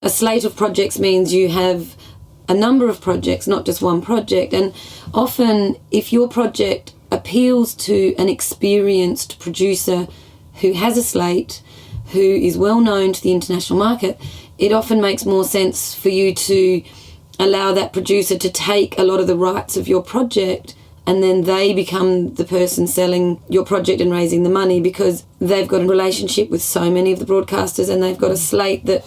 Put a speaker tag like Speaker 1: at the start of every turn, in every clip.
Speaker 1: A slate of projects means you have a number of projects, not just one project. And often, if your project appeals to an experienced producer who has a slate, who is well known to the international market, it often makes more sense for you to allow that producer to take a lot of the rights of your project, and then they become the person selling your project and raising the money, because they've got a relationship with so many of the broadcasters, and they've got a slate that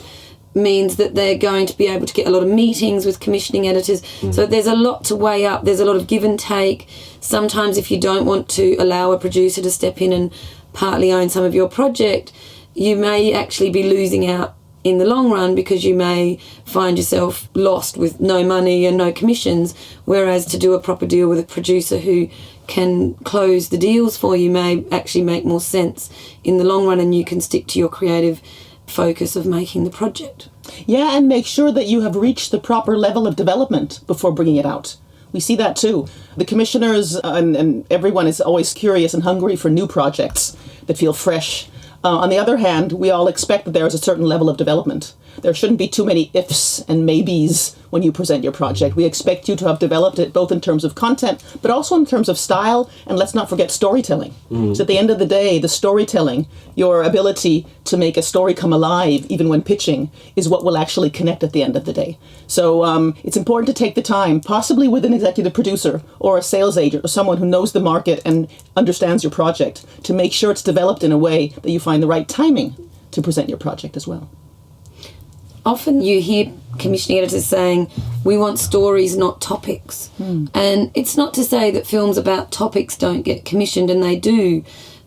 Speaker 1: means that they're going to be able to get a lot of meetings with commissioning editors. So there's a lot to weigh up. There's a lot of give and take. Sometimes if you don't want to allow a producer to step in and partly own some of your project, you may actually be losing out in the long run, because you may find yourself lost with no money and no commissions, whereas to do a proper deal with a producer who can close the deals for you may actually make more sense in the long run, and you can stick to your creative focus of making the project.
Speaker 2: Yeah, and make sure that you have reached the proper level of development before bringing it out. We see that too. The commissioners and everyone is always curious and hungry for new projects that feel fresh. On the other hand, we all expect that there is a certain level of development. There shouldn't be too many ifs and maybes when you present your project. We expect you to have developed it both in terms of content, but also in terms of style, and let's not forget storytelling. So at the end of the day, the storytelling, your ability to make a story come alive, even when pitching, is what will actually connect at the end of the day. So it's important to take the time, possibly with an executive producer or a sales agent or someone who knows the market and understands your project, to make sure it's developed in a way that you find the right timing to present your project as well.
Speaker 1: Often you hear commissioning editors saying, we want stories, not topics. And it's not to say that films about topics don't get commissioned, and they do,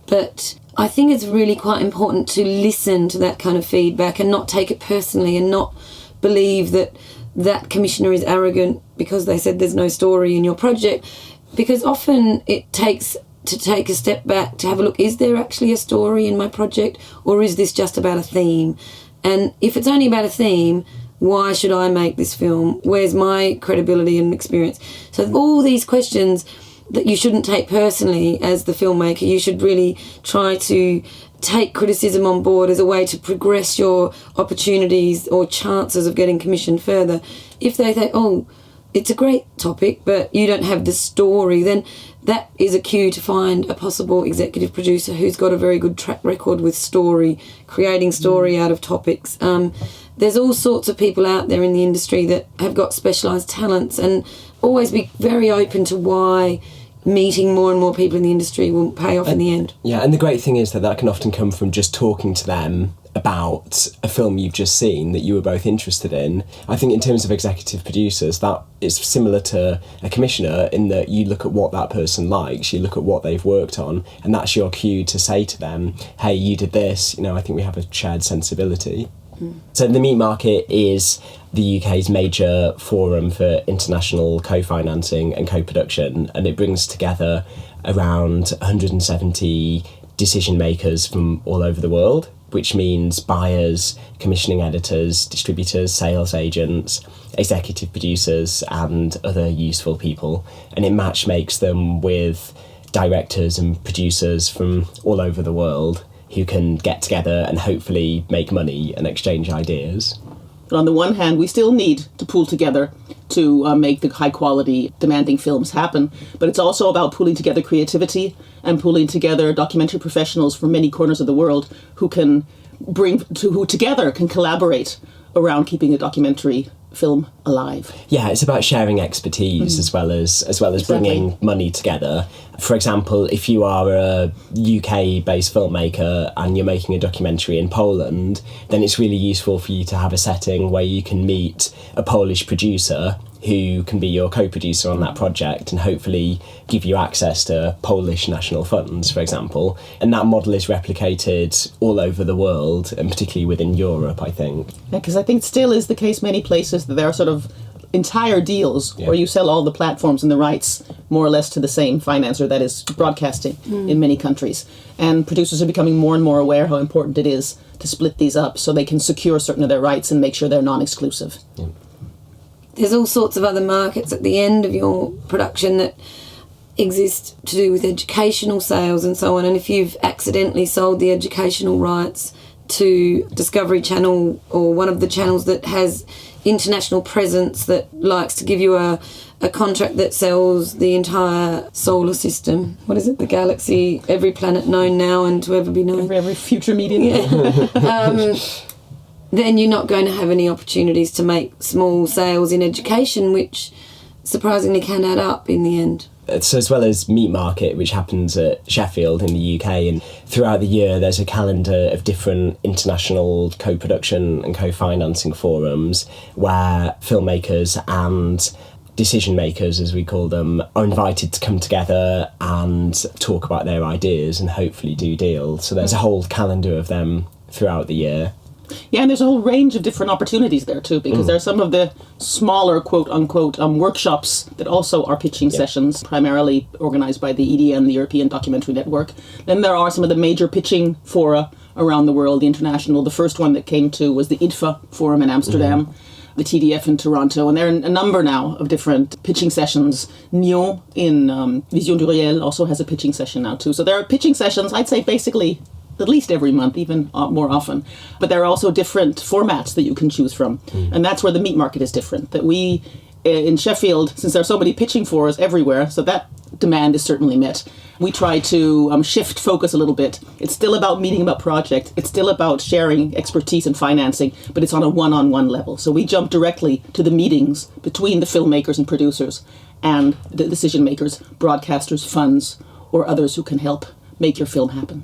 Speaker 1: but I think it's really quite important to listen to that kind of feedback and not take it personally, and not believe that that commissioner is arrogant because they said there's no story in your project, because often it takes to take a step back to have a look, is there actually a story in my project, or is this just about a theme? And if it's only about a theme, why should I make this film? Where's my credibility and experience? So all these questions that you shouldn't take personally as the filmmaker. You should really try to take criticism on board as a way to progress your opportunities or chances of getting commissioned further. If they think, oh, it's a great topic, but you don't have the story, then that is a cue to find a possible executive producer who's got a very good track record with story, creating story out of topics. There's all sorts of people out there in the industry that have got specialised talents, and always be very open to why meeting more and more people in the industry will pay off in the end.
Speaker 3: Yeah, and the great thing is that can often come from just talking to them about a film you've just seen that you were both interested in. I think in terms of executive producers, that is similar to a commissioner in that you look at what that person likes, you look at what they've worked on, and that's your cue to say to them, hey, you did this, I think we have a shared sensibility. So the Meat Market is the UK's major forum for international co-financing and co-production, and it brings together around 170 decision makers from all over the world, which means buyers, commissioning editors, distributors, sales agents, executive producers, and other useful people. And it match makes them with directors and producers from all over the world who can get together and hopefully make money and exchange ideas.
Speaker 2: But on the one hand, we still need to pool together to make the high-quality, demanding films happen. But it's also about pooling together creativity and pooling together documentary professionals from many corners of the world who together can collaborate around keeping a documentary film alive.
Speaker 3: Yeah, it's about sharing expertise as well as bringing money together. For example, if you are a UK-based filmmaker and you're making a documentary in Poland, then it's really useful for you to have a setting where you can meet a Polish producer who can be your co-producer on that project and hopefully give you access to Polish national funds, for example. And that model is replicated all over the world, and particularly within Europe, I think.
Speaker 2: Yeah, because I think it still is the case many places that there are sort of entire deals where you sell all the platforms and the rights more or less to the same financer, that is broadcasting in many countries. And producers are becoming more and more aware how important it is to split these up so they can secure certain of their rights and make sure they're non-exclusive.
Speaker 3: Yeah.
Speaker 1: There's all sorts of other markets at the end of your production that exist to do with educational sales and so on. And if you've accidentally sold the educational rights to Discovery Channel or one of the channels that has international presence that likes to give you a contract that sells the entire solar system. What is it? The galaxy, every planet known now and to ever be known.
Speaker 2: Every future medium.
Speaker 1: Yeah. Then you're not going to have any opportunities to make small sales in education, which surprisingly can add up in the end.
Speaker 3: So as well as Meat Market, which happens at Sheffield in the UK, and throughout the year there's a calendar of different international co-production and co-financing forums where filmmakers and decision makers, as we call them, are invited to come together and talk about their ideas and hopefully do deals. So there's a whole calendar of them throughout the year.
Speaker 2: Yeah, and there's a whole range of different opportunities there too, because there are some of the smaller quote-unquote workshops that also are pitching sessions, primarily organised by the EDN, the European Documentary Network. Then there are some of the major pitching fora around the world, the international. The first one that came to was the IDFA Forum in Amsterdam, the TDF in Toronto, and there are a number now of different pitching sessions. Nyon in Vision du Réel also has a pitching session now too. So there are pitching sessions, I'd say basically at least every month, even more often. But there are also different formats that you can choose from. And that's where the Meat Market is different. That we, in Sheffield, since there are so many pitching forums everywhere, so that demand is certainly met, we try to shift focus a little bit. It's still about meeting about project. It's still about sharing expertise and financing, but it's on a one-on-one level. So we jump directly to the meetings between the filmmakers and producers and the decision makers, broadcasters, funds, or others who can help make your film happen.